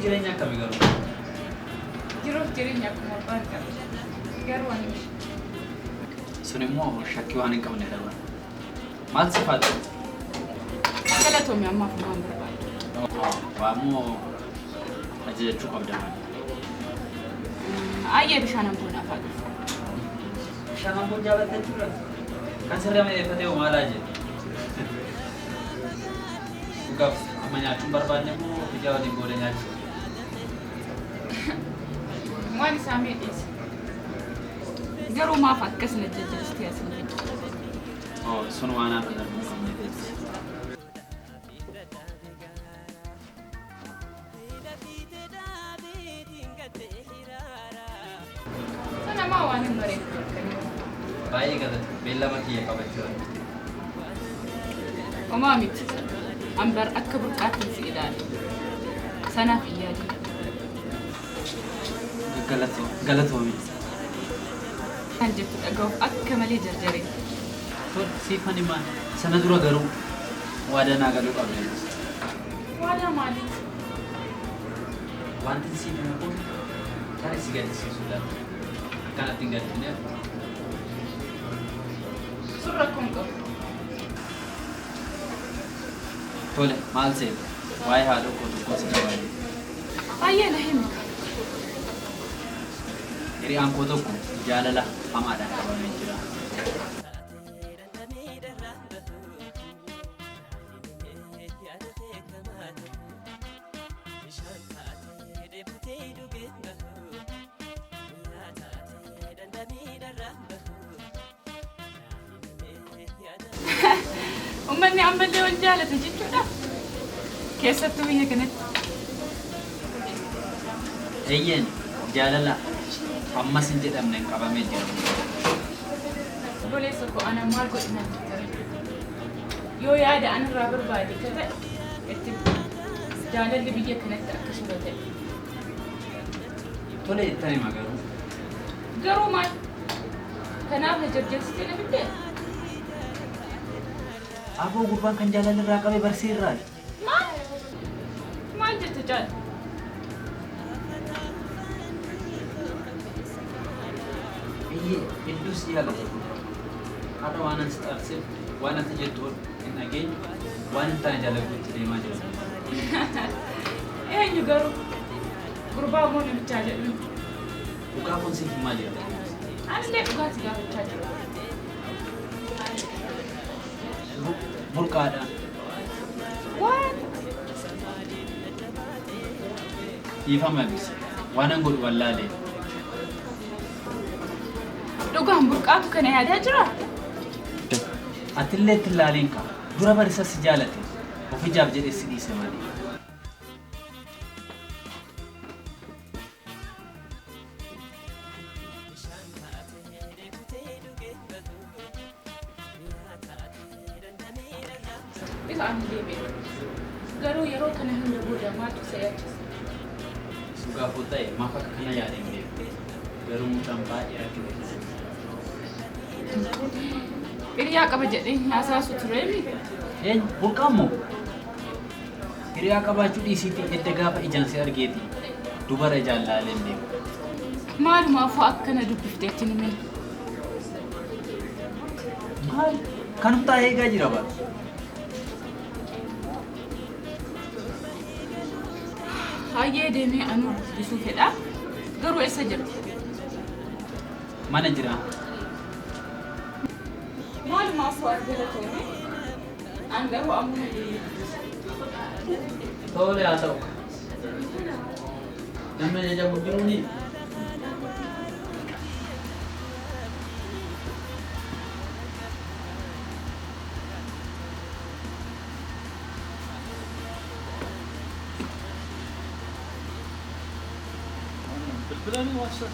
jireenya akkamii garuu? Jiruuf jireenya akkuma abbaan qabu. Garuu ani Sun immoo shakkii waan hin qabne qaba. Maal si faatu? galatoomii ammaaf waan barbaadu. Waa immoo ajajachuu qabda maali? Ayyee bishaan amboon afaa dhufu. Bishaan amboon jaallattee jirra? Kan sirrii amaleeffatee hoo maalaa jedhe? Dhugaaf amma nyaachuun barbaadne moo ijaa waliin booda nyaachisa? Waan isaa miidheessa. Garuu maaf akkasina jajjabistee asin jedhu. Sun waan haala darbuu qabne teessi. Sana maa waan hin bareedu. Baay'ee galata beellama kiyya qabachuu. Homaa miti. Ambar akka burqaatti si ilaala. Sanaaf hin yaadin. Galatoomi. Kan jettu dhaga'uuf akka malee jarjaree. Siifan himaa sana dura garuu waadaa naa galuu qabne. Waadaa maalii? Wanti siif himu kun kan si gaddisiisudha. Akkanatti hin gaddineef. Sun rakkoon qabu. Tole maal seeta? Waa'ee haadha tokko si gabaadhe. Baay'ee na himi. Hiriyaan koo tokko jaalala hamaadhaan qabamee jira. Uummanni ammallee wal jaalata jechuudha. Keessattuu biyya kanatti. Eeyyeen jaalala ammas hin jedhamne qabamee jira. Obboleessa koo ana maal godhinaan yoo yaada anarraa barbaade ka ta'e itti jaalalli biyya kanatti akkasuma ta'e. Tole jettanii magaruu. Garuu maal? Kanaaf na jarjarsitee na fiddee? Aboo gurbaan kan jaalala irraa qabe barsii irraa. Maal? Maal jette jaal? Hedduus jaalata. Haadha waan ansi xaarseef waan ati jettu hin dhageenye waan hin taane jaalatutti deemaa jira. Eenyu garuu gurbaa moo namichaa jedhu? Dhugaa kun siif himaa jira. Anillee dhugaatti gaafachaa jira. Burqaadha. Waan? Dhiifama bis waan an godhu wallaalee. Dhugaan burqaatu kana yaadaa jiraa? Atillee itti ilaaliin qaba. Dura barisa si jaalate. Of ijaaf jedhee si dhiise malee. Bisa ani deebi'e. Garuu yeroo kana hunda booda maaltu isa yaachisa? Dhugaafuu ta'e maaf akka kana yaadeen beeku. Garuu mucaan baay'ee rakkina. Hiriyaa qaba jedhee haasaasu tureemi. Burqaan moo? Hiriyaa qabaachuu dhiisiitti edda gaafa ijaan si argeeti. Dubara jaallaaleen beeku. Maalumaafuu akkana dubbifteetti ni mini. Maal? Kanum taa'ee eegaa jira baatu. Hayyee deemee anuu dubbisuu fedha. Garuu eessa jirti? Mana jira. Maalumaafuu argala ta'e. An garuu ammuma deemee. Tole haa ta'u. Namni ajajamu jiruuni. Bilbilani varsa